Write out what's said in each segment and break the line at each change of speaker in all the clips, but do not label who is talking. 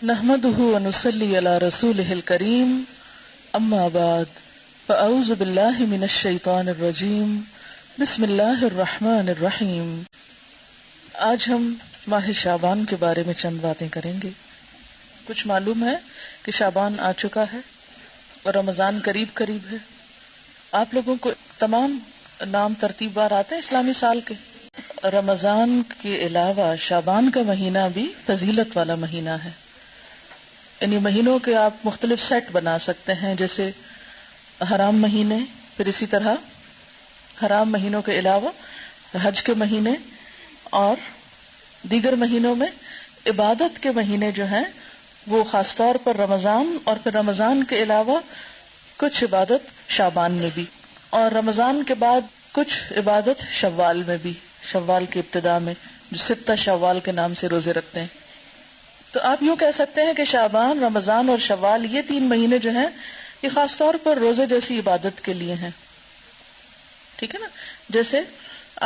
نحمده ونصلي على رسوله الكريم اما بعد فاعوذ بالله من الشیطان الرجیم بسم اللہ الرحمن الرحیم۔ آج ہم ماہ شعبان کے بارے میں چند باتیں کریں گے۔ کچھ معلوم ہے کہ شعبان آ چکا ہے اور رمضان قریب قریب ہے۔ آپ لوگوں کو تمام نام ترتیب بار آتے ہیں اسلامی سال کے۔ رمضان کے علاوہ شعبان کا مہینہ بھی فضیلت والا مہینہ ہے، یعنی مہینوں کے آپ مختلف سیٹ بنا سکتے ہیں، جیسے حرام مہینے، پھر اسی طرح حرام مہینوں کے علاوہ حج کے مہینے اور دیگر مہینوں میں عبادت کے مہینے جو ہیں وہ خاص طور پر رمضان، اور پھر رمضان کے علاوہ کچھ عبادت شعبان میں بھی، اور رمضان کے بعد کچھ عبادت شوال میں بھی، شوال کی ابتدا میں جو 6 شوال کے نام سے روزے رکھتے ہیں۔ تو آپ یوں کہہ سکتے ہیں کہ شعبان، رمضان اور شوال یہ 3 مہینے جو ہیں یہ خاص طور پر روزے جیسی عبادت کے لیے ہیں، ٹھیک ہے نا۔ جیسے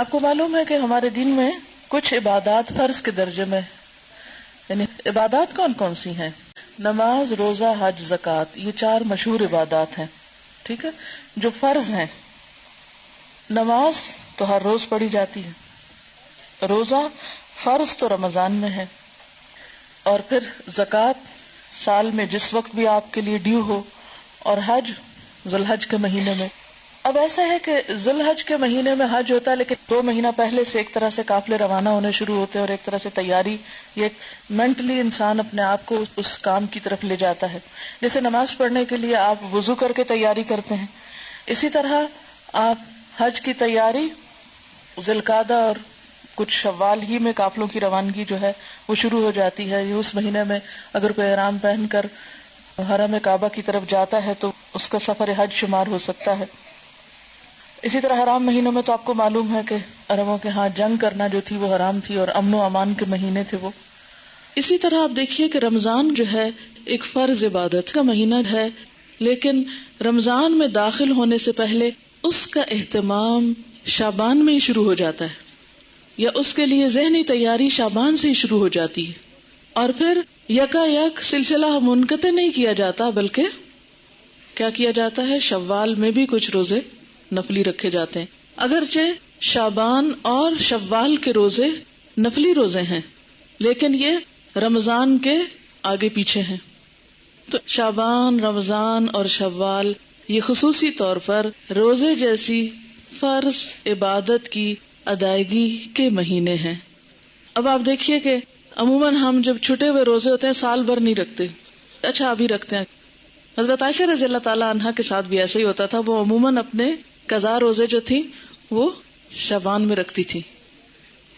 آپ کو معلوم ہے کہ ہمارے دین میں کچھ عبادات فرض کے درجے میں، یعنی عبادات کون کون سی ہیں؟ نماز، روزہ، حج، زکوٰۃ، یہ 4 مشہور عبادات ہیں، ٹھیک ہے، جو فرض ہیں۔ نماز تو ہر روز پڑھی جاتی ہے، روزہ فرض تو رمضان میں ہے، اور پھر زکوٰۃ سال میں جس وقت بھی آپ کے لیے ڈیو ہو، اور حج ذوالحج کے مہینے میں۔ اب ایسا ہے کہ ذوالحج کے مہینے میں حج ہوتا ہے، لیکن 2 مہینہ پہلے سے ایک طرح سے قافلے روانہ ہونے شروع ہوتے ہیں، اور ایک طرح سے تیاری، یہ مینٹلی انسان اپنے آپ کو اس کام کی طرف لے جاتا ہے۔ جیسے نماز پڑھنے کے لیے آپ وضو کر کے تیاری کرتے ہیں، اسی طرح آپ حج کی تیاری ذوالقعدہ اور کچھ شوال ہی میں قافلوں کی روانگی جو ہے وہ شروع ہو جاتی ہے۔ یہ اس مہینے میں اگر کوئی احرام پہن کر حرم کعبہ کی طرف جاتا ہے تو اس کا سفر حج شمار ہو سکتا ہے۔ اسی طرح حرام مہینوں میں تو آپ کو معلوم ہے کہ عربوں کے ہاں جنگ کرنا جو تھی وہ حرام تھی، اور امن و امان کے مہینے تھے وہ۔ اسی طرح آپ دیکھیے کہ رمضان جو ہے ایک فرض عبادت کا مہینہ ہے، لیکن رمضان میں داخل ہونے سے پہلے اس کا اہتمام شعبان میں ہی شروع ہو جاتا ہے، یا اس کے لیے ذہنی تیاری شعبان سے ہی شروع ہو جاتی ہے، اور پھر یکا یک سلسلہ منقطع نہیں کیا جاتا، بلکہ کیا کیا جاتا ہے، شوال میں بھی کچھ روزے نفلی رکھے جاتے ہیں۔ اگرچہ شعبان اور شوال کے روزے نفلی روزے ہیں، لیکن یہ رمضان کے آگے پیچھے ہیں۔ تو شعبان، رمضان اور شوال یہ خصوصی طور پر روزے جیسی فرض عبادت کی ادائیگی کے مہینے ہیں۔ اب آپ دیکھیے کہ عموماً ہم جب چھٹے ہوئے روزے ہوتے ہیں سال بھر نہیں رکھتے، اچھا ابھی رکھتے ہیں۔ حضرت عائشہ رضی اللہ تعالیٰ عنہا کے ساتھ بھی ایسا ہی ہوتا تھا، وہ عموماً اپنے قضا روزے جو تھی وہ شعبان میں رکھتی تھی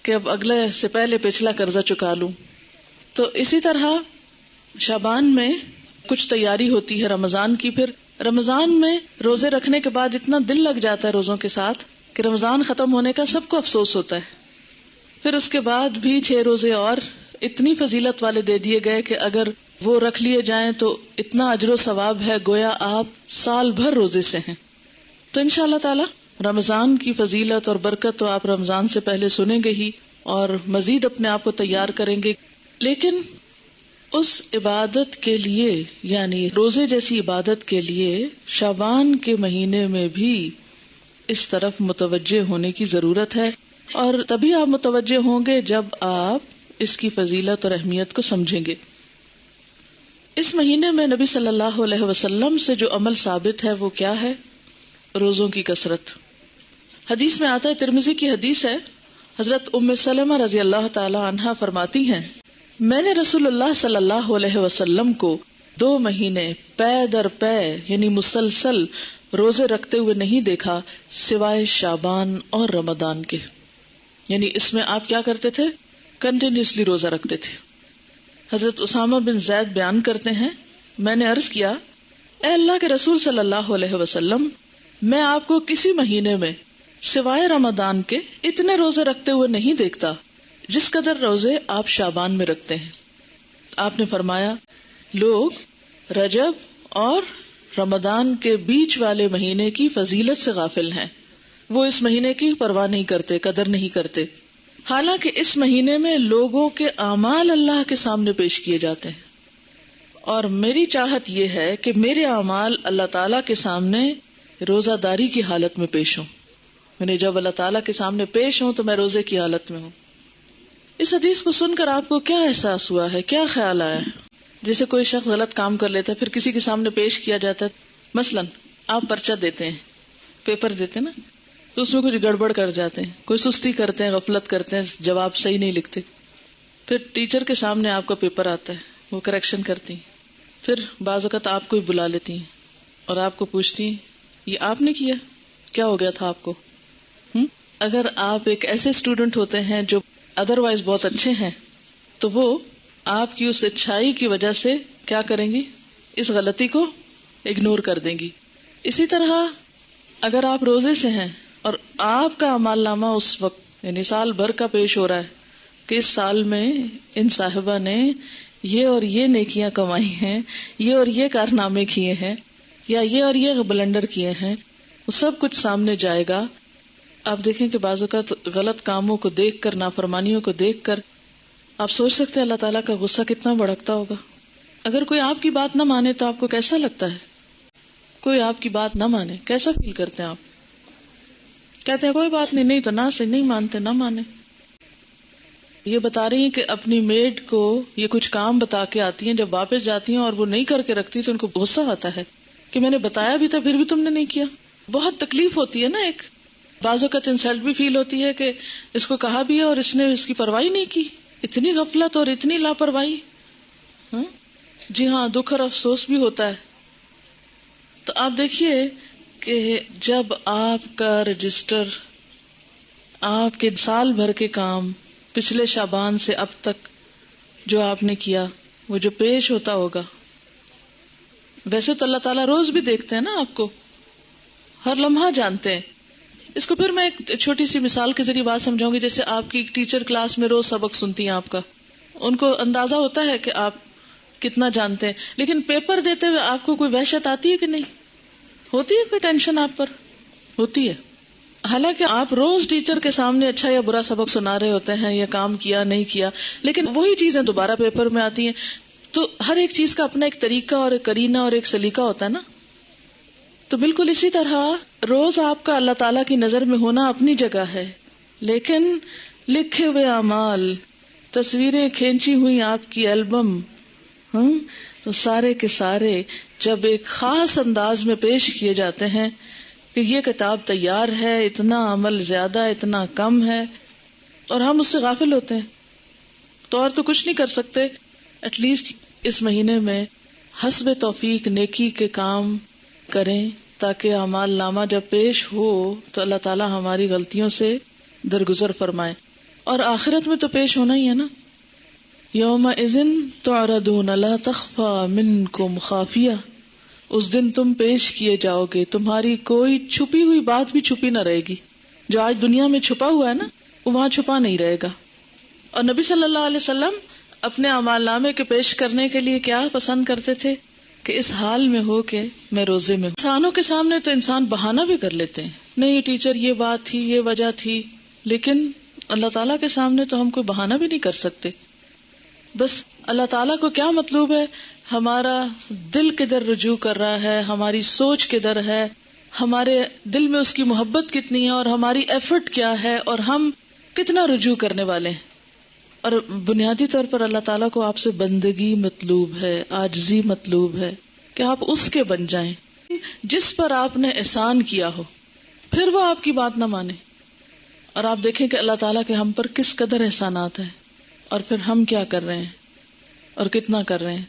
کہ اب اگلے سے پہلے پچھلا قرضہ چکا لوں۔ تو اسی طرح شعبان میں کچھ تیاری ہوتی ہے رمضان کی، پھر رمضان میں روزے رکھنے کے بعد اتنا دل لگ جاتا ہے روزوں کے ساتھ کہ رمضان ختم ہونے کا سب کو افسوس ہوتا ہے۔ پھر اس کے بعد بھی 6 روزے اور اتنی فضیلت والے دے دیے گئے کہ اگر وہ رکھ لیے جائیں تو اتنا اجر و ثواب ہے گویا آپ سال بھر روزے سے ہیں۔ تو انشاءاللہ تعالی رمضان کی فضیلت اور برکت تو آپ رمضان سے پہلے سنیں گے ہی، اور مزید اپنے آپ کو تیار کریں گے، لیکن اس عبادت کے لیے، یعنی روزے جیسی عبادت کے لیے شعبان کے مہینے میں بھی اس طرف متوجہ ہونے کی ضرورت ہے، اور تبھی آپ متوجہ ہوں گے جب آپ اس کی فضیلت اور اہمیت کو سمجھیں گے۔ اس مہینے میں نبی صلی اللہ علیہ وسلم سے جو عمل ثابت ہے وہ کیا ہے؟ روزوں کی کثرت۔ حدیث میں آتا ہے، ترمذی کی حدیث ہے، حضرت ام سلمہ رضی اللہ تعالی عنہا فرماتی ہیں، میں نے رسول اللہ صلی اللہ علیہ وسلم کو 2 مہینے پے در پے یعنی مسلسل روزے رکھتے ہوئے نہیں دیکھا سوائے شعبان اور رمضان کے۔ یعنی اس میں آپ کیا کرتے تھے؟ کنٹینیوسلی روزہ رکھتے تھے۔ حضرت اسامہ بن زید بیان کرتے ہیں، میں نے عرض کیا، اے اللہ کے رسول صلی اللہ علیہ وسلم، میں آپ کو کسی مہینے میں سوائے رمضان کے اتنے روزے رکھتے ہوئے نہیں دیکھتا جس قدر روزے آپ شعبان میں رکھتے ہیں۔ آپ نے فرمایا، لوگ رجب اور رمضان کے بیچ والے مہینے کی فضیلت سے غافل ہیں، وہ اس مہینے کی پرواہ نہیں کرتے، قدر نہیں کرتے، حالانکہ اس مہینے میں لوگوں کے اعمال اللہ کے سامنے پیش کیے جاتے ہیں۔ اور میری چاہت یہ ہے کہ میرے اعمال اللہ تعالیٰ کے سامنے روزہ داری کی حالت میں پیش ہوں. یعنی جب اللہ تعالیٰ کے سامنے پیش ہوں تو میں روزے کی حالت میں ہوں. اس حدیث کو سن کر آپ کو کیا احساس ہوا ہے, کیا خیال آیا ہے؟ جیسے کوئی شخص غلط کام کر لیتا ہے, پھر کسی کے سامنے پیش کیا جاتا ہے. مثلاً آپ پرچہ دیتے ہیں, پیپر دیتے ہیں نا, تو اس میں کچھ گڑبڑ کر جاتے ہیں, کوئی سستی کرتے ہیں, غفلت کرتے ہیں, جواب صحیح نہیں لکھتے. پھر ٹیچر کے سامنے آپ کا پیپر آتا ہے, وہ کریکشن کرتی ہیں. پھر بعض اوقات آپ کو ہی بلا لیتی ہیں اور آپ کو پوچھتی ہیں یہ آپ نے کیا, کیا ہو گیا تھا آپ کو؟ اگر آپ ایک ایسے اسٹوڈنٹ ہوتے ہیں جو ادروائز بہت اچھے ہیں تو وہ آپ کی اس اچھائی کی وجہ سے کیا کریں گی, اس غلطی کو اگنور کر دیں گی. اسی طرح اگر آپ روزے سے ہیں اور آپ کا اعمال نامہ اس وقت یعنی سال بھر کا پیش ہو رہا ہے کہ اس سال میں ان صاحبہ نے یہ اور یہ نیکیاں کمائی ہیں, یہ اور یہ کارنامے کیے ہیں, یا یہ اور یہ بلنڈر کیے ہیں, وہ سب کچھ سامنے جائے گا. آپ دیکھیں کہ بعض اوقات غلط کاموں کو دیکھ کر, نافرمانیوں کو دیکھ کر آپ سوچ سکتے ہیں اللہ تعالیٰ کا غصہ کتنا بھڑکتا ہوگا. اگر کوئی آپ کی بات نہ مانے تو آپ کو کیسا لگتا ہے؟ کوئی آپ کی بات نہ مانے کیسا فیل کرتے ہیں آپ؟ کہتے ہیں کوئی بات نہیں, نہیں تو نہ سے نہیں مانتے, نہ مانے. یہ بتا رہی ہیں کہ اپنی میڈ کو یہ کچھ کام بتا کے آتی ہیں, جب واپس جاتی ہیں اور وہ نہیں کر کے رکھتی تو ان کو غصہ آتا ہے کہ میں نے بتایا بھی تھا پھر بھی تم نے نہیں کیا. بہت تکلیف ہوتی ہے نا. ایک بعض اوقات انسلٹ بھی فیل ہوتی ہے کہ اس کو کہا بھی ہے اور اس نے اس کی پرواہی نہیں کی. اتنی غفلت اور اتنی لاپرواہی. جی ہاں, دکھ اور افسوس بھی ہوتا ہے. تو آپ دیکھیے کہ جب آپ کا رجسٹر, آپ کے سال بھر کے کام پچھلے شعبان سے اب تک جو آپ نے کیا وہ جو پیش ہوتا ہوگا, ویسے تو اللہ تعالیٰ روز بھی دیکھتے ہیں نا آپ کو, ہر لمحہ جانتے ہیں. اس کو پھر میں ایک چھوٹی سی مثال کے ذریعے بات سمجھاؤں گی. جیسے آپ کی ٹیچر کلاس میں روز سبق سنتی ہیں آپ کا, ان کو اندازہ ہوتا ہے کہ آپ کتنا جانتے ہیں, لیکن پیپر دیتے ہوئے آپ کو کوئی وحشت آتی ہے کہ نہیں ہوتی ہے؟ کوئی ٹینشن آپ پر ہوتی ہے؟ حالانکہ آپ روز ٹیچر کے سامنے اچھا یا برا سبق سنا رہے ہوتے ہیں, یا کام کیا نہیں کیا, لیکن وہی چیزیں دوبارہ پیپر میں آتی ہیں. تو ہر ایک چیز کا اپنا ایک طریقہ اور ایک کرینہ اور ایک سلیقہ ہوتا ہے نا. تو بالکل اسی طرح روز آپ کا اللہ تعالیٰ کی نظر میں ہونا اپنی جگہ ہے, لیکن لکھے ہوئے اعمال, تصویریں کھینچی ہوئی آپ کی البم, تو سارے کے سارے جب ایک خاص انداز میں پیش کیے جاتے ہیں کہ یہ کتاب تیار ہے, اتنا عمل زیادہ, اتنا کم ہے, اور ہم اس سے غافل ہوتے ہیں, تو اور تو کچھ نہیں کر سکتے. ایٹ لیسٹ اس مہینے میں حسب توفیق نیکی کے کام کریں تاکہ اعمال نامہ جب پیش ہو تو اللہ تعالی ہماری غلطیوں سے درگزر فرمائے. اور آخرت میں تو پیش ہونا ہی ہے نا. یومئذ تعرضون لا تخفی منکم خافیہ, اس دن تم پیش کیے جاؤ گے, تمہاری کوئی چھپی ہوئی بات بھی چھپی نہ رہے گی. جو آج دنیا میں چھپا ہوا ہے نا وہ وہاں چھپا نہیں رہے گا. اور نبی صلی اللہ علیہ وسلم اپنے اعمال نامے کے پیش کرنے کے لیے کیا پسند کرتے تھے کہ اس حال میں ہو کہ میں روزے میں ہوں. انسانوں کے سامنے تو انسان بہانہ بھی کر لیتے ہیں, نہیں ٹیچر یہ بات تھی, یہ وجہ تھی, لیکن اللہ تعالیٰ کے سامنے تو ہم کوئی بہانہ بھی نہیں کر سکتے. بس اللہ تعالیٰ کو کیا مطلوب ہے, ہمارا دل کدھر رجوع کر رہا ہے, ہماری سوچ کدھر ہے, ہمارے دل میں اس کی محبت کتنی ہے, اور ہماری ایفرٹ کیا ہے, اور ہم کتنا رجوع کرنے والے ہیں. اور بنیادی طور پر اللہ تعالیٰ کو آپ سے بندگی مطلوب ہے, عاجزی مطلوب ہے کہ آپ اس کے بن جائیں جس پر آپ نے احسان کیا ہو. پھر وہ آپ کی بات نہ مانے, اور آپ دیکھیں کہ اللہ تعالیٰ کے ہم پر کس قدر احسانات ہیں, اور پھر ہم کیا کر رہے ہیں اور کتنا کر رہے ہیں.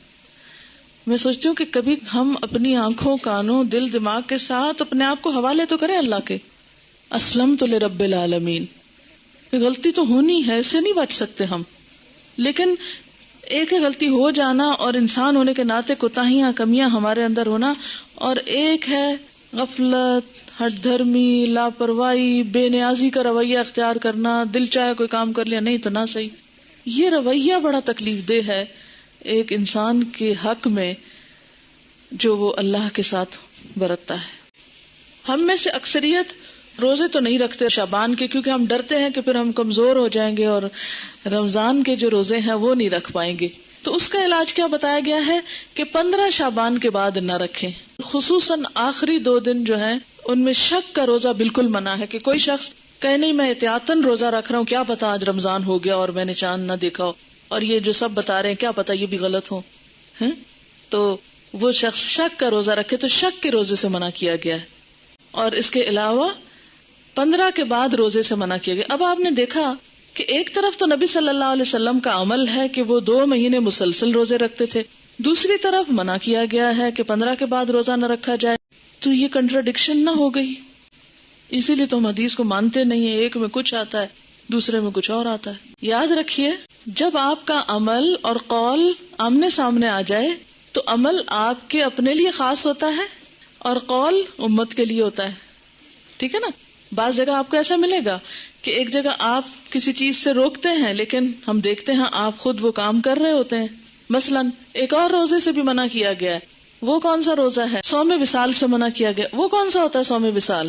میں سوچتی ہوں کہ کبھی ہم اپنی آنکھوں, کانوں, دل, دماغ کے ساتھ اپنے آپ کو حوالے تو کریں اللہ کے. اسلمت لرب العالمین. غلطی تو ہونی ہے, اس سے نہیں بچ سکتے ہم, لیکن ایک ہے غلطی ہو جانا اور انسان ہونے کے ناطے کوتاہیاں, کمیاں ہمارے اندر ہونا, اور ایک ہے غفلت, ہٹ دھرمی, لاپرواہی, بے نیازی کا رویہ اختیار کرنا, دل چاہے کوئی کام کر لیا, نہیں تو نہ صحیح. یہ رویہ بڑا تکلیف دہ ہے ایک انسان کے حق میں جو وہ اللہ کے ساتھ برتتا ہے. ہم میں سے اکثریت روزے تو نہیں رکھتے شعبان کے, کیونکہ ہم ڈرتے ہیں کہ پھر ہم کمزور ہو جائیں گے اور رمضان کے جو روزے ہیں وہ نہیں رکھ پائیں گے. تو اس کا علاج کیا بتایا گیا ہے کہ 15 شعبان کے بعد نہ رکھیں، خصوصاً آخری 2 دن جو ہیں ان میں شک کا روزہ بالکل منع ہے، کہ کوئی شخص کہے نہیں میں احتیاطاً روزہ رکھ رہا ہوں، کیا پتا آج رمضان ہو گیا اور میں نے چاند نہ دیکھا ہو، اور یہ جو سب بتا رہے ہیں کیا پتا یہ بھی غلط ہو، تو وہ شخص شک کا روزہ رکھے تو شک کے روزے سے منع کیا گیا ہے، اور اس کے علاوہ 15 کے بعد روزے سے منع کیا گیا۔ اب آپ نے دیکھا کہ ایک طرف تو نبی صلی اللہ علیہ وسلم کا عمل ہے کہ وہ 2 مہینے مسلسل روزے رکھتے تھے، دوسری طرف منع کیا گیا ہے کہ 15 کے بعد روزہ نہ رکھا جائے، تو یہ کنٹراڈکشن نہ ہو گئی؟ اسی لیے تو ہم حدیث کو مانتے نہیں ہیں، ایک میں کچھ آتا ہے دوسرے میں کچھ اور آتا ہے۔ یاد رکھیے جب آپ کا عمل اور قول آمنے سامنے آ جائے تو عمل آپ کے اپنے لیے خاص ہوتا ہے اور قول امت کے لیے ہوتا ہے، ٹھیک ہے نا؟ بعض جگہ آپ کو ایسا ملے گا کہ ایک جگہ آپ کسی چیز سے روکتے ہیں لیکن ہم دیکھتے ہیں آپ خود وہ کام کر رہے ہوتے ہیں۔ مثلا ایک اور روزے سے بھی منع کیا گیا ہے، وہ کون سا روزہ ہے؟ صوم وصال سے منع کیا گیا، وہ کون سا ہوتا ہے صوم وصال؟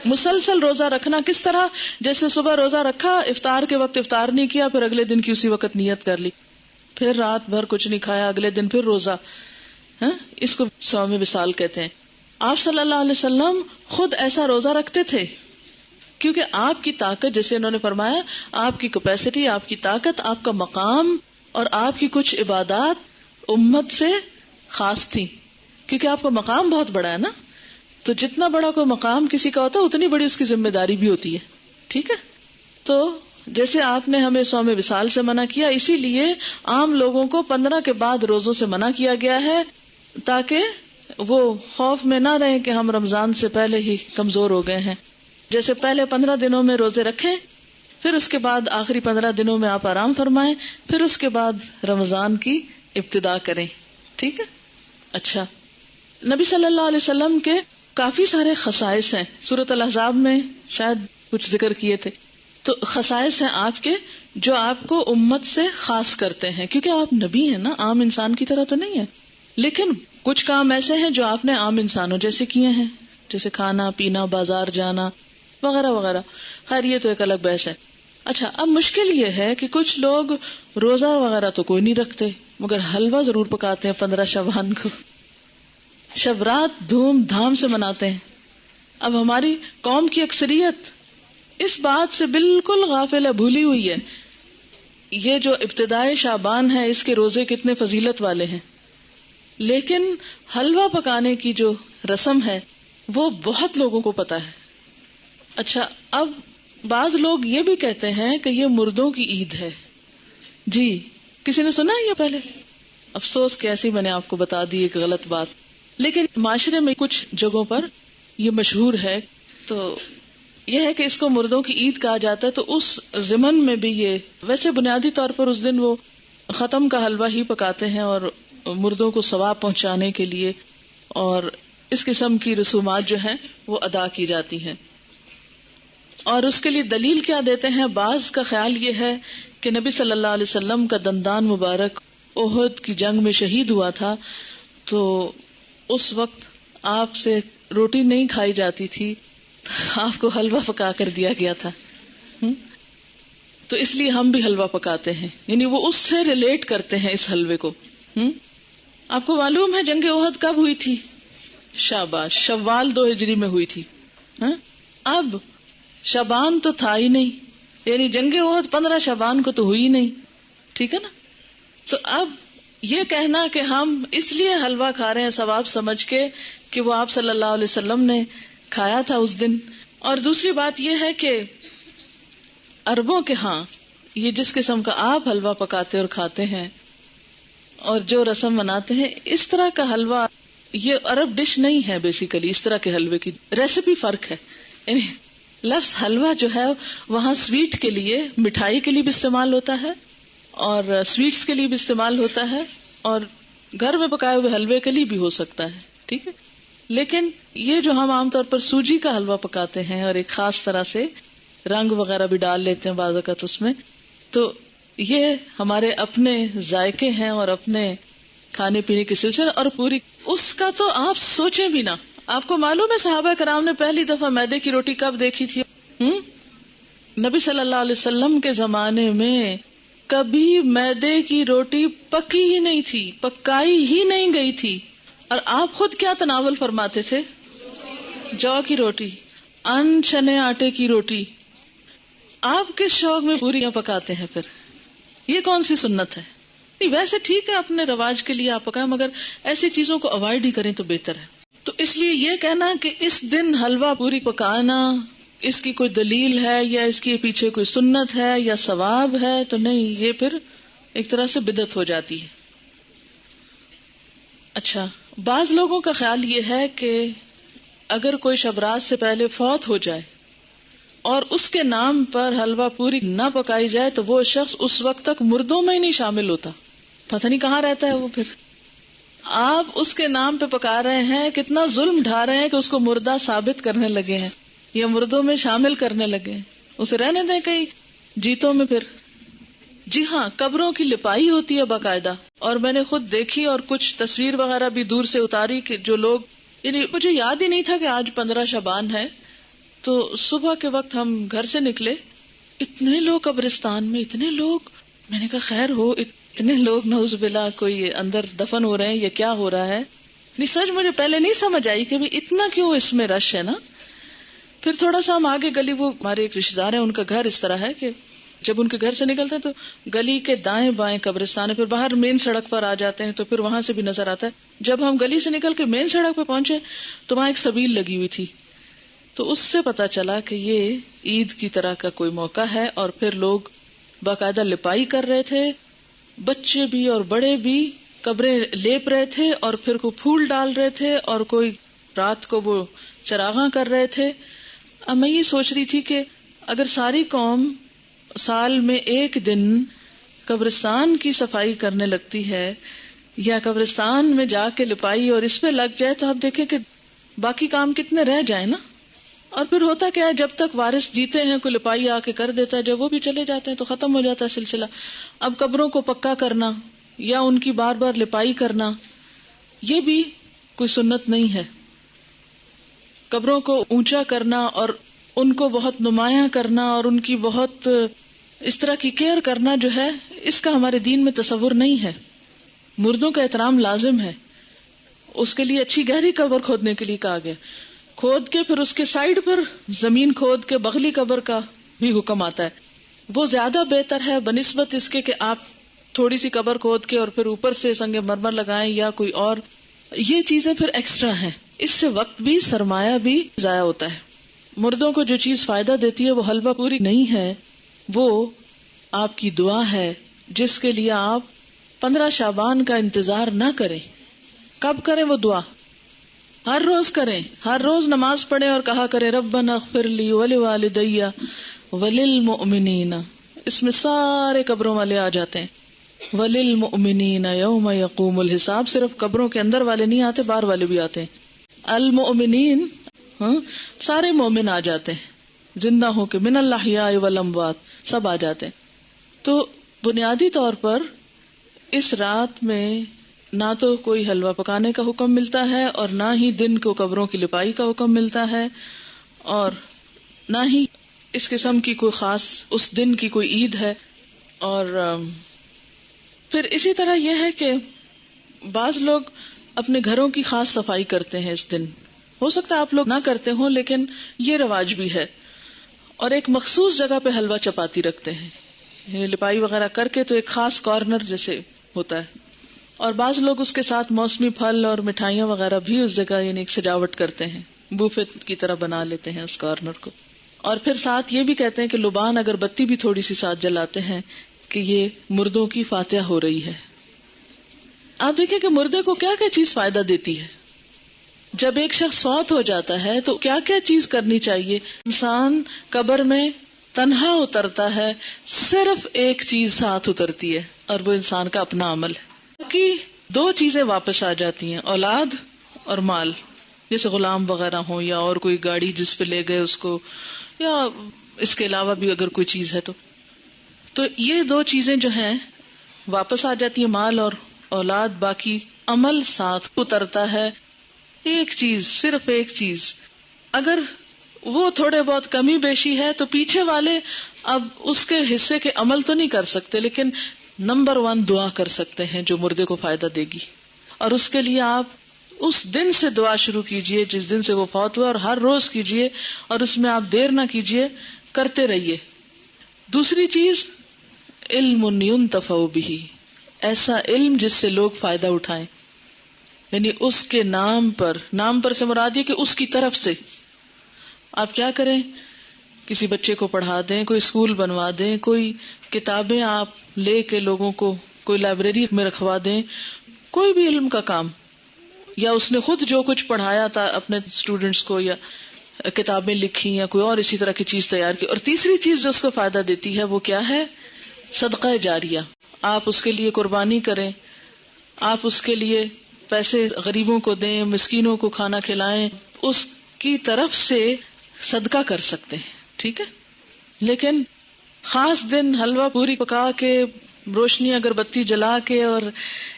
مسلسل روزہ رکھنا۔ کس طرح؟ جیسے صبح روزہ رکھا، افطار کے وقت افطار نہیں کیا، پھر اگلے دن کی اسی وقت نیت کر لی، پھر رات بھر کچھ نہیں کھایا، اگلے دن پھر روزہ، اس کو صوم وصال کہتے ہیں۔ آپ صلی اللہ علیہ وسلم خود ایسا روزہ رکھتے تھے کیونکہ آپ کی طاقت، جیسے انہوں نے فرمایا، آپ کی کیپیسٹی، آپ کی طاقت، آپ کا مقام اور آپ کی کچھ عبادات امت سے خاص تھی، کیونکہ آپ کا مقام بہت بڑا ہے نا، تو جتنا بڑا کوئی مقام کسی کا ہوتا ہے اتنی بڑی اس کی ذمہ داری بھی ہوتی ہے، ٹھیک ہے؟ تو جیسے آپ نے ہمیں صوم وصال سے منع کیا، اسی لیے عام لوگوں کو 15 کے بعد روزوں سے منع کیا گیا ہے، تاکہ وہ خوف میں نہ رہیں کہ ہم رمضان سے پہلے ہی کمزور ہو گئے ہیں۔ جیسے پہلے 15 دنوں میں روزے رکھیں، پھر اس کے بعد آخری 15 دنوں میں آپ آرام فرمائیں، پھر اس کے بعد رمضان کی ابتدا کریں، ٹھیک ہے؟ اچھا، نبی صلی اللہ علیہ وسلم کے کافی سارے خصائص ہیں، سورۃ الاحزاب میں شاید کچھ ذکر کیے تھے، تو خصائص ہیں آپ کے جو آپ کو امت سے خاص کرتے ہیں، کیونکہ آپ نبی ہیں نا، عام انسان کی طرح تو نہیں ہے، لیکن کچھ کام ایسے ہیں جو آپ نے عام انسانوں جیسے کیے ہیں، جیسے کھانا پینا، بازار جانا وغیرہ وغیرہ۔ خیر یہ تو ایک الگ بحث ہے۔ اچھا، اب مشکل یہ ہے کہ کچھ لوگ روزہ وغیرہ تو کوئی نہیں رکھتے مگر حلوہ ضرور پکاتے ہیں 15 شعبان کو، شب رات دھوم دھام سے مناتے ہیں۔ اب ہماری قوم کی اکثریت اس بات سے بالکل غافل ہے، بھولی ہوئی ہے، یہ جو ابتدائے شعبان ہے اس کے روزے کتنے فضیلت والے ہیں، لیکن حلوہ پکانے کی جو رسم ہے وہ بہت لوگوں کو پتا ہے۔ اچھا، اب بعض لوگ یہ بھی کہتے ہیں کہ یہ مردوں کی عید ہے۔ جی، کسی نے سنا ہے یہ پہلے؟ افسوس کہ ایسی میں نے آپ کو بتا دی ایک غلط بات، لیکن معاشرے میں کچھ جگہوں پر یہ مشہور ہے، تو یہ ہے کہ اس کو مردوں کی عید کہا جاتا ہے۔ تو اس ضمن میں بھی یہ، ویسے بنیادی طور پر اس دن وہ ختم کا حلوہ ہی پکاتے ہیں اور مردوں کو ثواب پہنچانے کے لیے، اور اس قسم کی رسومات جو ہیں وہ ادا کی جاتی ہیں۔ اور اس کے لیے دلیل کیا دیتے ہیں؟ بعض کا خیال یہ ہے کہ نبی صلی اللہ علیہ وسلم کا دندان مبارک احد کی جنگ میں شہید ہوا تھا، تو اس وقت آپ سے روٹی نہیں کھائی جاتی تھی، آپ کو حلوہ پکا کر دیا گیا تھا، تو اس لیے ہم بھی حلوہ پکاتے ہیں، یعنی وہ اس سے ریلیٹ کرتے ہیں اس حلوے کو۔ آپ کو معلوم ہے جنگ احد کب ہوئی تھی؟ شاباش، شوال 2 ہجری میں ہوئی تھی۔ اب شعبان تو تھا ہی نہیں، یعنی جنگ احد 15 شعبان کو تو ہوئی نہیں، ٹھیک ہے نا؟ تو اب یہ کہنا کہ ہم اس لیے حلوہ کھا رہے ہیں ثواب سمجھ کے کہ وہ آپ صلی اللہ علیہ وسلم نے کھایا تھا اس دن۔ اور دوسری بات یہ ہے کہ عربوں کے ہاں یہ جس قسم کا آپ حلوہ پکاتے اور کھاتے ہیں اور جو رسم مناتے ہیں، اس طرح کا حلوہ یہ عرب ڈش نہیں ہے، بیسیکلی اس طرح کے حلوے کی ریسیپی فرق ہے۔ یعنی لفظ حلوہ جو ہے وہاں سویٹ کے لیے، مٹھائی کے لیے بھی استعمال ہوتا ہے اور سویٹس کے لیے بھی استعمال ہوتا ہے، اور گھر میں پکائے ہوئے حلوے کے لیے بھی ہو سکتا ہے، ٹھیک ہے؟ لیکن یہ جو ہم عام طور پر سوجی کا حلوہ پکاتے ہیں اور ایک خاص طرح سے رنگ وغیرہ بھی ڈال لیتے ہیں بعض اوقات اس میں، تو یہ ہمارے اپنے ذائقے ہیں اور اپنے کھانے پینے کے سلسلے، اور پوری اس کا تو آپ سوچیں بھی نہ۔ آپ کو معلوم ہے صحابہ کرام نے پہلی دفعہ میدے کی روٹی کب دیکھی تھی؟ نبی صلی اللہ علیہ وسلم کے زمانے میں کبھی میدے کی روٹی پکی ہی نہیں تھی، پکائی ہی نہیں گئی تھی، اور آپ خود کیا تناول فرماتے تھے؟ جو کی روٹی، ان چنے آٹے کی روٹی. آپ کس شوق میں پوریاں پکاتے ہیں پھر؟ یہ کون سی سنت ہے؟ ویسے ٹھیک ہے اپنے رواج کے لیے آپ پکائیں، مگر ایسی چیزوں کو اوائڈ ہی کریں تو بہتر ہے. تو اس لیے یہ کہنا کہ اس دن حلوہ پوری پکانا اس کی کوئی دلیل ہے یا اس کے پیچھے کوئی سنت ہے یا ثواب ہے، تو نہیں، یہ پھر ایک طرح سے بدعت ہو جاتی ہے. اچھا، بعض لوگوں کا خیال یہ ہے کہ اگر کوئی شب رات سے پہلے فوت ہو جائے اور اس کے نام پر حلوہ پوری نہ پکائی جائے تو وہ شخص اس وقت تک مردوں میں ہی نہیں شامل ہوتا. پتہ نہیں کہاں رہتا ہے وہ. پھر آپ اس کے نام پہ پکا رہے ہیں، کتنا ظلم ڈھا رہے ہیں کہ اس کو مردہ ثابت کرنے لگے ہیں یا مردوں میں شامل کرنے لگے ہیں. اسے رہنے دیں کہیں جیتوں میں. پھر جی ہاں، قبروں کی لپائی ہوتی ہے باقاعدہ، اور میں نے خود دیکھی اور کچھ تصویر وغیرہ بھی دور سے اتاری کہ جو لوگ، یعنی مجھے یاد ہی نہیں تھا کہ آج 15 شعبان ہے، تو صبح کے وقت ہم گھر سے نکلے، اتنے لوگ قبرستان میں، اتنے لوگ. میں نے کہا خیر ہو، اتنے لوگ نعوذ باللہ کوئی اندر دفن ہو رہے ہیں یا کیا ہو رہا ہے. نہیں سچ مجھے پہلے نہیں سمجھ آئی کہ اتنا کیوں اس میں رش ہے نا. پھر تھوڑا سا ہم آگے گلی، وہ ہمارے ایک رشتے دار ہیں، ان کا گھر اس طرح ہے کہ جب ان کے گھر سے نکلتے ہیں تو گلی کے دائیں بائیں قبرستان ہے، پھر باہر مین سڑک پر آ جاتے ہیں تو پھر وہاں سے بھی نظر آتا ہے. جب ہم گلی سے نکل کے مین سڑک پہ پہنچے تو وہاں ایک سبیل لگی ہوئی تھی، تو اس سے پتا چلا کہ یہ عید کی طرح کا کوئی موقع ہے. اور پھر لوگ باقاعدہ لپائی کر رہے تھے، بچے بھی اور بڑے بھی قبریں لیپ رہے تھے، اور پھر کوئی پھول ڈال رہے تھے، اور کوئی رات کو وہ چراغاں کر رہے تھے. اب میں یہ سوچ رہی تھی کہ اگر ساری قوم سال میں ایک دن قبرستان کی صفائی کرنے لگتی ہے یا قبرستان میں جا کے لپائی اور اس پہ لگ جائے، تو آپ دیکھیں کہ باقی کام کتنے رہ جائیں نا. اور پھر ہوتا کیا ہے، جب تک وارث جیتے ہیں کوئی لپائی آ کے کر دیتا ہے، جب وہ بھی چلے جاتے ہیں تو ختم ہو جاتا ہے سلسلہ. اب قبروں کو پکا کرنا یا ان کی بار بار لپائی کرنا، یہ بھی کوئی سنت نہیں ہے. قبروں کو اونچا کرنا اور ان کو بہت نمایاں کرنا اور ان کی بہت اس طرح کی کیئر کرنا جو ہے، اس کا ہمارے دین میں تصور نہیں ہے. مردوں کا احترام لازم ہے، اس کے لیے اچھی گہری قبر کھودنے کے لیے کہا گیا، کھود کے پھر اس کے سائڈ پر زمین کھود کے بغلی قبر کا بھی حکم آتا ہے. وہ زیادہ بہتر ہے بنسبت اس کے کہ آپ تھوڑی سی قبر کھود کے اور پھر اوپر سے سنگ مرمر لگائیں یا کوئی اور. یہ چیزیں پھر ایکسٹرا ہیں، اس سے وقت بھی سرمایہ بھی ضائع ہوتا ہے. مردوں کو جو چیز فائدہ دیتی ہے وہ حلوہ پوری نہیں ہے، وہ آپ کی دعا ہے، جس کے لیے آپ 15 شعبان کا انتظار نہ کریں. کب کریں وہ دعا؟ ہر روز کریں، ہر روز نماز پڑھیں اور کہا کریں ربنا اغفر لی ولوالدی وللمؤمنین. اس میں سارے قبروں والے آ جاتے ہیں. وللمؤمنین یوم یقوم الحساب، صرف قبروں کے اندر والے نہیں آتے، باہر والے بھی آتے ہیں. المؤمنین، سارے مومن آ جاتے ہیں، زندہ ہو کے، من الاحیاء والاموات، سب آ جاتے ہیں. تو بنیادی طور پر اس رات میں نہ تو کوئی حلوہ پکانے کا حکم ملتا ہے اور نہ ہی دن کو قبروں کی لپائی کا حکم ملتا ہے، اور نہ ہی اس قسم کی کوئی خاص اس دن کی کوئی عید ہے. اور پھر اسی طرح یہ ہے کہ بعض لوگ اپنے گھروں کی خاص صفائی کرتے ہیں اس دن. ہو سکتا ہے آپ لوگ نہ کرتے ہوں، لیکن یہ رواج بھی ہے. اور ایک مخصوص جگہ پہ حلوہ چپاتی رکھتے ہیں، یعنی لپائی وغیرہ کر کے تو ایک خاص کارنر جیسے ہوتا ہے. اور بعض لوگ اس کے ساتھ موسمی پھل اور مٹھائیاں وغیرہ بھی اس جگہ یعنی ایک سجاوٹ کرتے ہیں، بوفے کی طرح بنا لیتے ہیں اس کارنر کو. اور پھر ساتھ یہ بھی کہتے ہیں کہ لبان اگر بتی بھی تھوڑی سی ساتھ جلاتے ہیں کہ یہ مردوں کی فاتحہ ہو رہی ہے. آپ دیکھیں کہ مردے کو کیا کیا چیز فائدہ دیتی ہے. جب ایک شخص فوت ہو جاتا ہے تو کیا کیا چیز کرنی چاہیے. انسان قبر میں تنہا اترتا ہے، صرف ایک چیز ساتھ اترتی ہے اور وہ انسان کا اپنا عمل ہے. کیونکہ 2 چیزیں واپس آ جاتی ہیں، اولاد اور مال، جیسے غلام وغیرہ ہوں یا اور کوئی گاڑی جس پہ لے گئے اس کو، یا اس کے علاوہ بھی اگر کوئی چیز ہے تو یہ 2 چیزیں جو ہیں واپس آ جاتی ہیں، مال اور اولاد. باقی عمل ساتھ اترتا ہے. ایک چیز، صرف ایک چیز. اگر وہ تھوڑے بہت کمی بیشی ہے تو پیچھے والے اب اس کے حصے کے عمل تو نہیں کر سکتے، لیکن نمبر 1 دعا کر سکتے ہیں جو مردے کو فائدہ دے گی. اور اس کے لیے آپ اس دن سے دعا شروع کیجئے جس دن سے وہ فوت ہوا، اور ہر روز کیجئے، اور اس میں آپ دیر نہ کیجئے، کرتے رہیے. دوسری چیز علم ينتفع به، ایسا علم جس سے لوگ فائدہ اٹھائیں، یعنی اس کے نام پر سے مراد یہ کہ اس کی طرف سے. آپ کیا کریں، کسی بچے کو پڑھا دیں، کوئی اسکول بنوا دیں، کوئی کتابیں آپ لے کے لوگوں کو کوئی لائبریری میں رکھوا دیں، کوئی بھی علم کا کام، یا اس نے خود جو کچھ پڑھایا تھا اپنے اسٹوڈنٹس کو، یا کتابیں لکھی، یا کوئی اور اسی طرح کی چیز تیار کی. اور تیسری چیز جو اس کو فائدہ دیتی ہے وہ کیا ہے؟ صدقہ جاریہ. آپ اس کے لیے قربانی کریں، آپ اس کے لیے پیسے غریبوں کو دیں، مسکینوں کو کھانا کھلائیں، اس کی طرف سے صدقہ کر سکتے ہیں. ٹھیک ہے، لیکن خاص دن حلوہ پوری پکا کے، روشنی اگربتی جلا کے، اور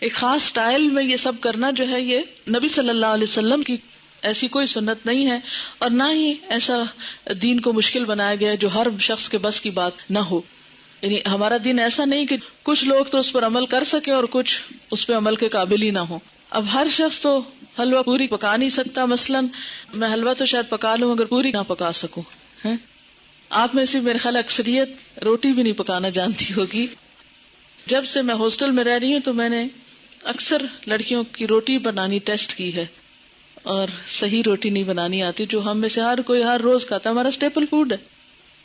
ایک خاص سٹائل میں یہ سب کرنا جو ہے، یہ نبی صلی اللہ علیہ وسلم کی ایسی کوئی سنت نہیں ہے، اور نہ ہی ایسا دین کو مشکل بنایا گیا ہے جو ہر شخص کے بس کی بات نہ ہو. یعنی ہمارا دین ایسا نہیں کہ کچھ لوگ تو اس پر عمل کر سکے اور کچھ اس پہ عمل کے قابل ہی نہ ہو. اب ہر شخص تو حلوہ پوری پکا نہیں سکتا. مثلا میں حلوہ تو شاید پکا لوں مگر پوری نہ پکا سکوں. آپ میں سے میرے خیال اکثریت روٹی بھی نہیں پکانا جانتی ہوگی. جب سے میں ہاسٹل میں رہ رہی ہوں تو میں نے اکثر لڑکیوں کی روٹی بنانی ٹیسٹ کی ہے، اور صحیح روٹی نہیں بنانی آتی، جو ہم میں سے ہر کوئی ہر روز کھاتا ہے. ہمارا اسٹیپل فوڈ ہے.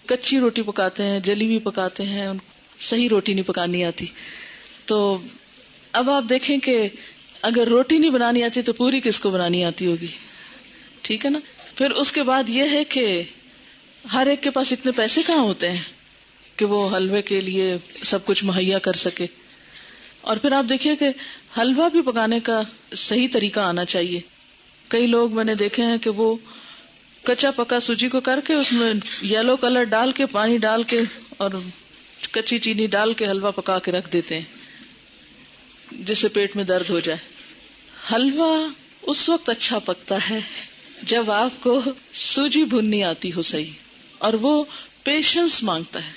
کچی روٹی پکاتے ہیں، جلی بھی پکاتے ہیں، صحیح روٹی نہیں پکانی آتی. تو اب آپ دیکھیں کہ اگر روٹی نہیں بنانی آتی تو پوری کس کو بنانی آتی ہوگی؟ ٹھیک ہے نا. پھر اس کے بعد یہ ہے کہ ہر ایک کے پاس اتنے پیسے کہاں ہوتے ہیں کہ وہ حلوے کے لیے سب کچھ مہیا کر سکے. اور پھر آپ دیکھیے کہ حلوہ بھی پکانے کا صحیح طریقہ آنا چاہیے. کئی لوگ میں نے دیکھے ہیں کہ وہ کچا پکا سوجی کو کر کے اس میں یلو کلر ڈال کے، پانی ڈال کے اور کچی چینی ڈال کے حلوہ پکا کے رکھ دیتے ہیں جس سے پیٹ میں درد ہو جائے. حلوہ اس وقت اچھا پکتا ہے جب آپ کو سوجی بھوننی آتی ہو صحیح، اور وہ پیشنس مانگتا ہے،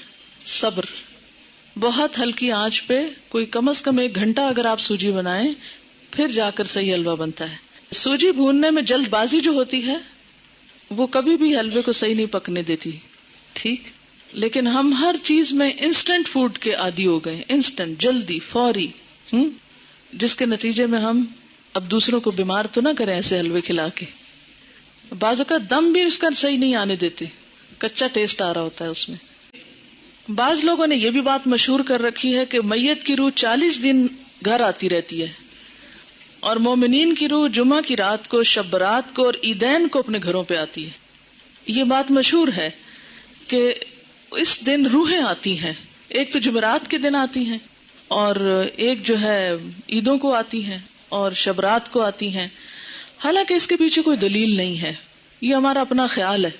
صبر. بہت ہلکی آنچ پہ کوئی کم از کم 1 گھنٹہ اگر آپ سوجی بنائیں پھر جا کر صحیح حلوہ بنتا ہے. سوجی بھوننے میں جلد بازی جو ہوتی ہے وہ کبھی بھی حلوے کو صحیح نہیں پکنے دیتی. ٹھیک، لیکن ہم ہر چیز میں انسٹنٹ فوڈ کے عادی ہو گئے، انسٹنٹ، جلدی، فوری، جس کے نتیجے میں ہم اب دوسروں کو بیمار تو نہ کریں ایسے حلوے کھلا کے. بعض اوقات دم بھی اس کا صحیح نہیں آنے دیتے، کچا ٹیسٹ آ رہا ہوتا ہے اس میں. بعض لوگوں نے یہ بھی بات مشہور کر رکھی ہے کہ میت کی روح 40 دن گھر آتی رہتی ہے، اور مومنین کی روح جمعہ کی رات کو، شب برات کو اور عیدین کو اپنے گھروں پہ آتی ہے. یہ بات مشہور ہے کہ اس دن روحیں آتی ہیں. ایک تو جمعرات کے دن آتی ہیں، اور ایک جو ہے عیدوں کو آتی ہیں، اور شب رات کو آتی ہیں. حالانکہ اس کے پیچھے کوئی دلیل نہیں ہے، یہ ہمارا اپنا خیال ہے.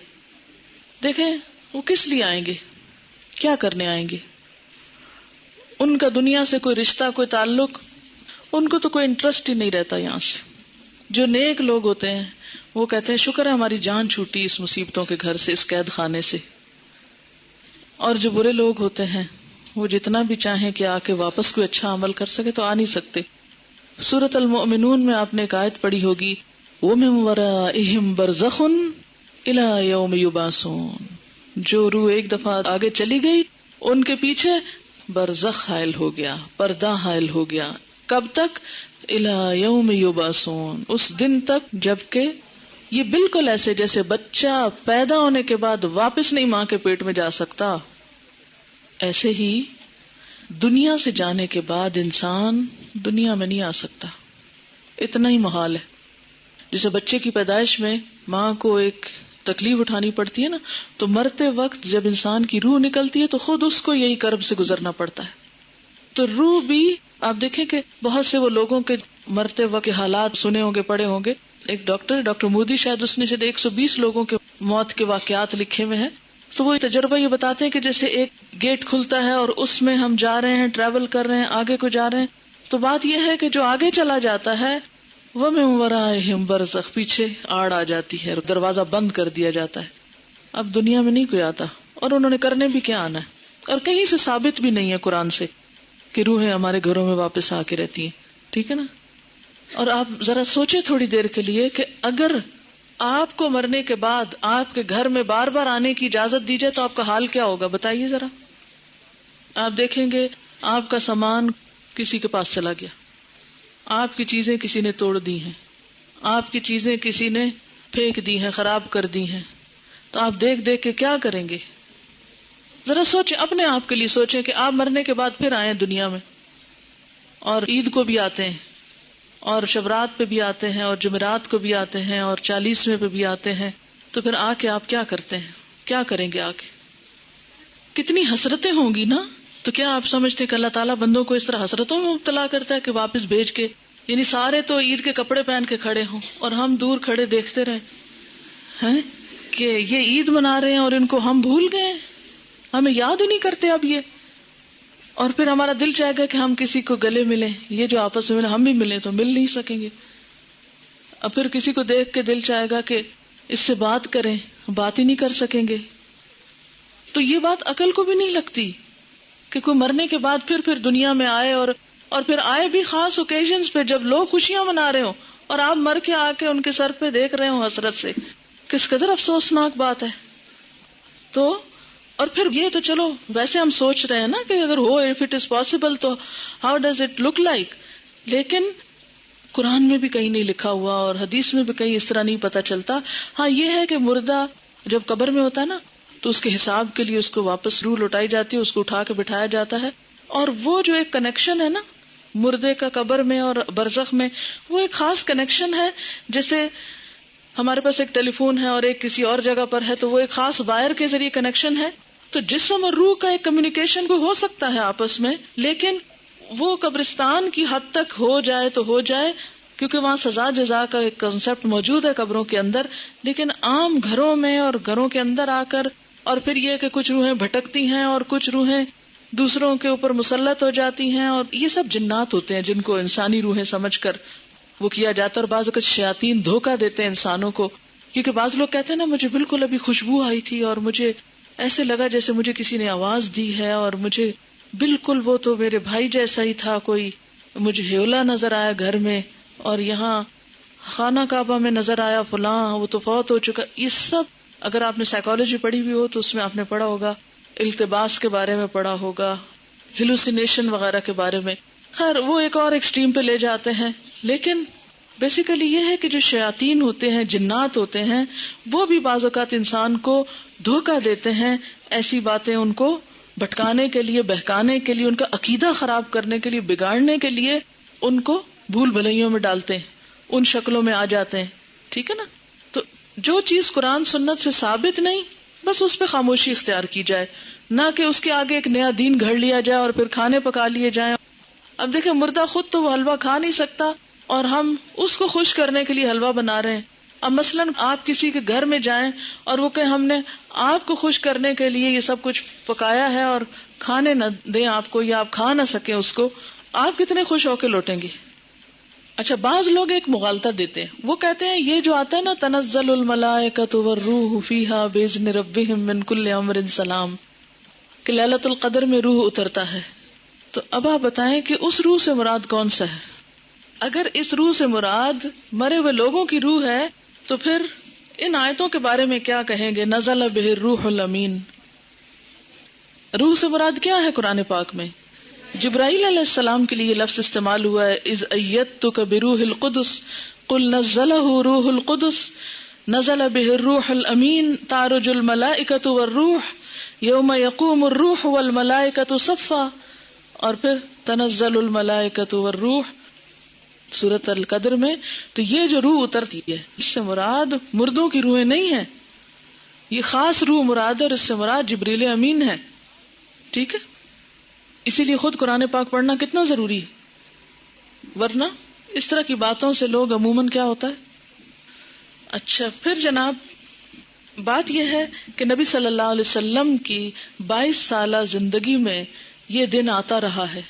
دیکھیں وہ کس لیے آئیں گے، کیا کرنے آئیں گے؟ ان کا دنیا سے کوئی رشتہ، کوئی تعلق، ان کو تو کوئی انٹرسٹ ہی نہیں رہتا یہاں سے. جو نیک لوگ ہوتے ہیں وہ کہتے ہیں شکر ہے ہماری جان چھوٹی اس مصیبتوں کے گھر سے، اس قید خانے سے. اور جو برے لوگ ہوتے ہیں وہ جتنا بھی چاہیں کہ آ کے واپس کوئی اچھا عمل کر سکے تو آ نہیں سکتے. سورۃ المؤمنون میں آپ نے ایک آیت پڑھی ہوگی، وَمِن وَرَائِهِمْ بَرْزَخٌ إِلَى يَوْمِ يُبْعَثُونَ. جو روح ایک دفعہ آگے چلی گئی ان کے پیچھے برزخ حائل ہو گیا، پردہ حائل ہو گیا. کب تک؟ إِلَى يَوْمِ يُبْعَثُونَ، اس دن تک جبکہ یہ بالکل ایسے جیسے بچہ پیدا ہونے کے بعد واپس نہیں ماں کے پیٹ میں جا سکتا، ایسے ہی دنیا سے جانے کے بعد انسان دنیا میں نہیں آ سکتا. اتنا ہی محال ہے. جیسے بچے کی پیدائش میں ماں کو ایک تکلیف اٹھانی پڑتی ہے نا، تو مرتے وقت جب انسان کی روح نکلتی ہے تو خود اس کو یہی کرب سے گزرنا پڑتا ہے. تو روح بھی آپ دیکھیں کہ بہت سے وہ لوگوں کے مرتے وقت کے حالات سنے ہوں گے، پڑھے ہوں گے. ایک ڈاکٹر مودی شاید اس نے 120 لوگوں کے موت کے واقعات لکھے ہوئے ہیں. تو وہ تجربہ یہ بتاتے ہیں کہ جیسے ایک گیٹ کھلتا ہے اور اس میں ہم جا رہے ہیں، ٹریول کر رہے ہیں، آگے کو جا رہے ہیں. تو بات یہ ہے کہ جو آگے چلا جاتا ہے وَمِن وَرَائِهِمْ بَرْزَخٌ، پیچھے آڑ آ جاتی ہے، دروازہ بند کر دیا جاتا ہے. اب دنیا میں نہیں کوئی آتا، اور انہوں نے کرنے بھی کیا آنا ہے، اور کہیں سے ثابت بھی نہیں ہے قرآن سے کہ روحیں ہمارے گھروں میں واپس آ کے رہتی ہیں، ٹھیک ہے نا. اور آپ ذرا سوچیں تھوڑی دیر کے لیے کہ اگر آپ کو مرنے کے بعد آپ کے گھر میں بار بار آنے کی اجازت دی جائے تو آپ کا حال کیا ہوگا، بتائیے ذرا. آپ دیکھیں گے آپ کا سامان کسی کے پاس چلا گیا، آپ کی چیزیں کسی نے توڑ دی ہیں، آپ کی چیزیں کسی نے پھینک دی ہیں، خراب کر دی ہیں، تو آپ دیکھ دیکھ کے کیا کریں گے؟ ذرا سوچیں، اپنے آپ کے لیے سوچیں کہ آپ مرنے کے بعد پھر آئیں دنیا میں، اور عید کو بھی آتے ہیں، اور شبرات پہ بھی آتے ہیں، اور جمعرات کو بھی آتے ہیں، اور 40ویں پہ بھی آتے ہیں، تو پھر آ کے آپ کیا کرتے ہیں؟ کیا کریں گے آ کے؟ کتنی حسرتیں ہوں گی نا. تو کیا آپ سمجھتے ہیں کہ اللہ تعالیٰ بندوں کو اس طرح حسرتوں میں مبتلا کرتا ہے کہ واپس بھیج کے، یعنی سارے تو عید کے کپڑے پہن کے کھڑے ہوں اور ہم دور کھڑے دیکھتے رہے ہیں کہ یہ عید منا رہے ہیں اور ان کو ہم بھول گئے، ہمیں یاد ہی نہیں کرتے اب یہ. اور پھر ہمارا دل چاہے گا کہ ہم کسی کو گلے ملیں، یہ جو آپس میں ہم بھی ملیں تو مل نہیں سکیں گے. اب پھر کسی کو دیکھ کے دل چاہے گا کہ اس سے بات کریں، بات ہی نہیں کر سکیں گے. تو یہ بات عقل کو بھی نہیں لگتی کہ کوئی مرنے کے بعد پھر دنیا میں آئے، اور پھر آئے بھی خاص اوکیزنز پہ جب لوگ خوشیاں منا رہے ہوں اور آپ مر کے آ کے ان کے سر پہ دیکھ رہے ہوں حسرت سے. کس قدر افسوسناک بات ہے. تو اور پھر یہ تو چلو ویسے ہم سوچ رہے ہیں نا کہ اگر ہو، if it is possible تو how does it look like، لیکن قرآن میں بھی کہیں نہیں لکھا ہوا اور حدیث میں بھی کہیں اس طرح نہیں پتا چلتا. ہاں یہ ہے کہ مردہ جب قبر میں ہوتا ہے نا تو اس کے حساب کے لیے اس کو واپس روح لوٹائی جاتی ہے، اس کو اٹھا کے بٹھایا جاتا ہے، اور وہ جو ایک کنیکشن ہے نا مردے کا قبر میں اور برزخ میں، وہ ایک خاص کنیکشن ہے. جیسے ہمارے پاس ایک ٹیلی فون ہے اور ایک کسی اور جگہ پر ہے تو وہ ایک خاص وائر کے ذریعے کنیکشن ہے. تو جسم اور روح کا ایک کمیونیکیشن کو ہو سکتا ہے آپس میں، لیکن وہ قبرستان کی حد تک ہو جائے تو ہو جائے، کیونکہ وہاں سزا جزا کا ایک کنسپٹ موجود ہے قبروں کے اندر. لیکن عام گھروں میں اور گھروں کے اندر آ کر، اور پھر یہ کہ کچھ روحیں بھٹکتی ہیں اور کچھ روحیں دوسروں کے اوپر مسلط ہو جاتی ہیں، اور یہ سب جنات ہوتے ہیں جن کو انسانی روحیں سمجھ کر وہ کیا جاتا ہے. اور بعض اوقات شیاطین دھوکہ دیتے ہیں انسانوں کو، کیونکہ بعض لوگ کہتے ہیں نا مجھے بالکل ابھی خوشبو آئی تھی اور مجھے ایسے لگا جیسے مجھے کسی نے آواز دی ہے، اور مجھے بالکل وہ تو میرے بھائی جیسا ہی تھا، کوئی مجھے ہیولا نظر آیا گھر میں، اور یہاں خانہ کعبہ میں نظر آیا فلاں، وہ تو فوت ہو چکا. یہ سب اگر آپ نے سائیکالوجی پڑھی ہوئی ہو تو اس میں آپ نے پڑھا ہوگا، التباس کے بارے میں پڑھا ہوگا، ہیلوسینیشن وغیرہ کے بارے میں. خیر وہ ایک اور ایکسٹریم پہ لے جاتے ہیں. لیکن بیسیکلی یہ ہے کہ جو شیاطین ہوتے ہیں، جنات ہوتے ہیں، وہ بھی بعض اوقات انسان کو دھوکہ دیتے ہیں، ایسی باتیں ان کو بھٹکانے کے لیے، بہکانے کے لیے، ان کا عقیدہ خراب کرنے کے لیے، بگاڑنے کے لیے ان کو بھول بھلائیوں میں ڈالتے ہیں، ان شکلوں میں آ جاتے ہیں. ٹھیک ہے نا. تو جو چیز قرآن سنت سے ثابت نہیں، بس اس پہ خاموشی اختیار کی جائے، نہ کہ اس کے آگے ایک نیا دین گھڑ لیا جائے اور پھر کھانے پکا لیے جائیں. اب دیکھیں مردہ خود تو وہ حلوہ کھا نہیں سکتا اور ہم اس کو خوش کرنے کے لیے حلوہ بنا رہے ہیں. اب مثلاً آپ کسی کے گھر میں جائیں اور وہ کہیں ہم نے آپ کو خوش کرنے کے لیے یہ سب کچھ پکایا ہے اور کھانے نہ دیں آپ کو، یا آپ کھا نہ سکیں اس کو، آپ کتنے خوش ہو کے لوٹیں گے؟ اچھا بعض لوگ ایک مغالطہ دیتے ہیں، وہ کہتے ہیں یہ جو آتا ہے نا تنزل الملائکۃ والروح فیہا باذن ربہم من کل امر سلام، کہ لیلۃ القدر میں روح اترتا ہے. تو اب آپ بتائیں کہ اس روح سے مراد کون سا ہے؟ اگر اس روح سے مراد مرے ہوئے لوگوں کی روح ہے تو پھر ان آیتوں کے بارے میں کیا کہیں گے؟ نزل بہ الروح الامین. روح سے مراد کیا ہے قرآن پاک میں؟ جبرائیل علیہ السلام کے لیے لفظ استعمال ہوا ہے، اذ ایدتک بروح القدس قل نزلہ روح القدس نزل بہ الروح الامین تعرج الملائکۃ والروح یوم یقوم الروح والملائکۃ صفا. اور پھر تنزل الملائکۃ والروح سورۃ القدر میں. تو یہ جو روح اترتی ہے اس سے مراد مردوں کی روحیں نہیں ہیں، یہ خاص روح مراد ہے، اور اس سے مراد جبریل امین ہے. ٹھیک ہے. اسی لیے خود قرآن پاک پڑھنا کتنا ضروری ہے، ورنہ اس طرح کی باتوں سے لوگ عموماً کیا ہوتا ہے. اچھا پھر جناب بات یہ ہے کہ نبی صلی اللہ علیہ وسلم کی 22 سالہ زندگی میں یہ دن آتا رہا ہے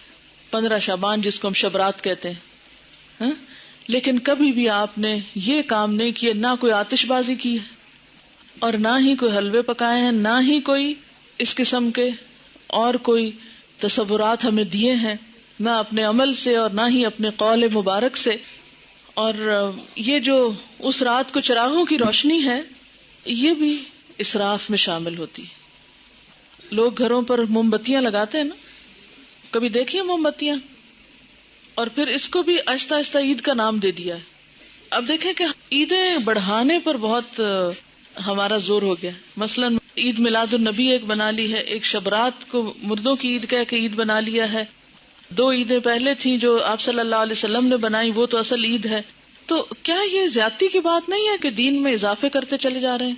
15 شعبان جس کو ہم شبرات کہتے ہیں، لیکن کبھی بھی آپ نے یہ کام نہیں کیا، نہ کوئی آتش بازی کی ہے، اور نہ ہی کوئی حلوے پکائے ہیں، نہ ہی کوئی اس قسم کے اور کوئی تصورات ہمیں دیے ہیں، نہ اپنے عمل سے اور نہ ہی اپنے قول مبارک سے. اور یہ جو اس رات کو چراغوں کی روشنی ہے، یہ بھی اسراف میں شامل ہوتی ہے. لوگ گھروں پر موم بتیاں لگاتے ہیں نا، کبھی دیکھیے موم بتیاں، اور پھر اس کو بھی آہستہ آہستہ عید کا نام دے دیا ہے. اب دیکھیں کہ عیدیں بڑھانے پر بہت ہمارا زور ہو گیا. مثلا عید میلاد النبی ایک بنا لی ہے، ایک شبرات کو مردوں کی عید کہہ کے عید بنا لیا ہے. 2 عیدیں پہلے تھیں جو آپ صلی اللہ علیہ وسلم نے بنائی، وہ تو اصل عید ہے. تو کیا یہ زیادتی کی بات نہیں ہے کہ دین میں اضافے کرتے چلے جا رہے ہیں؟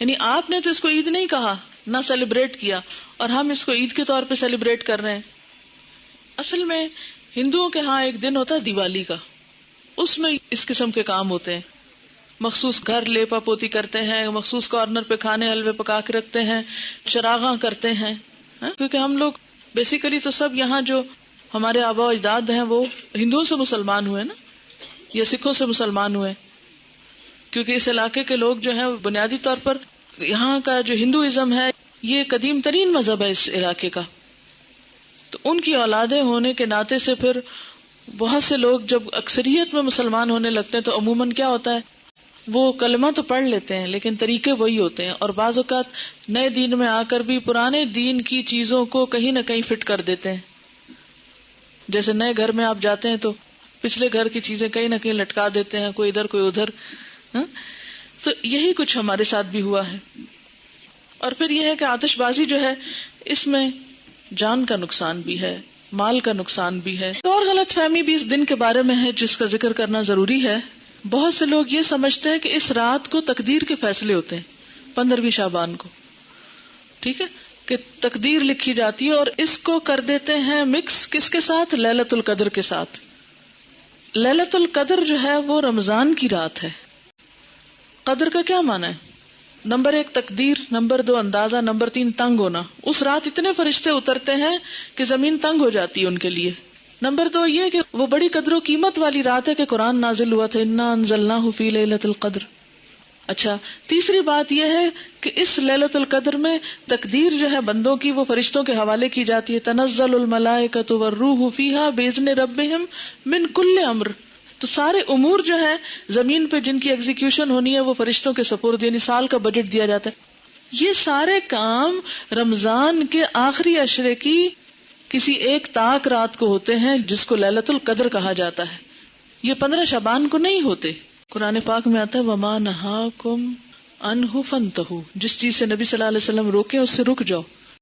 یعنی آپ نے تو اس کو عید نہیں کہا، نہ سیلیبریٹ کیا، اور ہم اس کو عید کے طور پہ سیلیبریٹ کر رہے ہیں. اصل میں ہندوؤں کے ہاں ایک دن ہوتا ہے دیوالی کا، اس میں اس قسم کے کام ہوتے ہیں. مخصوص گھر لیپا پوتی کرتے ہیں، مخصوص کارنر پہ کھانے حلوے پکا کے رکھتے ہیں، چراغاں کرتے ہیں. کیونکہ ہم لوگ بیسیکلی تو سب یہاں جو ہمارے آبا و اجداد ہیں وہ ہندوؤں سے مسلمان ہوئے نا، یا سکھوں سے مسلمان ہوئے. کیونکہ اس علاقے کے لوگ جو ہیں بنیادی طور پر یہاں کا جو ہندوازم ہے یہ قدیم ترین مذہب ہے اس علاقے کا. تو ان کی اولادیں ہونے کے ناطے سے پھر بہت سے لوگ جب اکثریت میں مسلمان ہونے لگتے ہیں تو عموماً کیا ہوتا ہے، وہ کلمہ تو پڑھ لیتے ہیں لیکن طریقے وہی ہوتے ہیں، اور بعض اوقات نئے دین میں آ کر بھی پرانے دین کی چیزوں کو کہیں نہ کہیں فٹ کر دیتے ہیں. جیسے نئے گھر میں آپ جاتے ہیں تو پچھلے گھر کی چیزیں کہیں نہ کہیں لٹکا دیتے ہیں، کوئی ادھر کوئی ادھر. تو یہی کچھ ہمارے ساتھ بھی ہوا ہے. اور پھر یہ ہے کہ آتش بازی جو ہے اس میں جان کا نقصان بھی ہے، مال کا نقصان بھی ہے. اور غلط فہمی بھی اس دن کے بارے میں ہے جس کا ذکر کرنا ضروری ہے. بہت سے لوگ یہ سمجھتے ہیں کہ اس رات کو تقدیر کے فیصلے ہوتے ہیں، 15ویں شعبان کو، ٹھیک ہے، کہ تقدیر لکھی جاتی ہے، اور اس کو کر دیتے ہیں مکس کس کے ساتھ، لیلۃ القدر کے ساتھ. لیلۃ القدر جو ہے وہ رمضان کی رات ہے. قدر کا کیا معنی ہے؟ نمبر 1 تقدیر، نمبر 2 اندازہ، نمبر 3 تنگ ہونا. اس رات اتنے فرشتے اترتے ہیں کہ زمین تنگ ہو جاتی ہے ان کے لیے. نمبر 2 یہ کہ وہ بڑی قدر و قیمت والی رات ہے کہ قرآن نازل ہوا تھا، انا انزلناہ فی لیلۃ القدر. اچھا، تیسری بات یہ ہے کہ اس لیلۃ القدر میں تقدیر جو ہے بندوں کی وہ فرشتوں کے حوالے کی جاتی ہے. تنزل الملائکۃ والروح فیہا باذن ربہم من کل امر. تو سارے امور جو ہیں زمین پہ جن کی ایگزیکیوشن ہونی ہے وہ فرشتوں کے سپرد، یعنی سال کا بجٹ دیا جاتا ہے. یہ سارے کام رمضان کے آخری عشرے کی کسی ایک طاق رات کو ہوتے ہیں جس کو لیلۃ القدر کہا جاتا ہے. یہ 15 شعبان کو نہیں ہوتے. قرآن پاک میں آتا ہے وما نہاکم عنہ فانتہوا، جس چیز سے نبی صلی اللہ علیہ وسلم روکے اس سے رک جاؤ.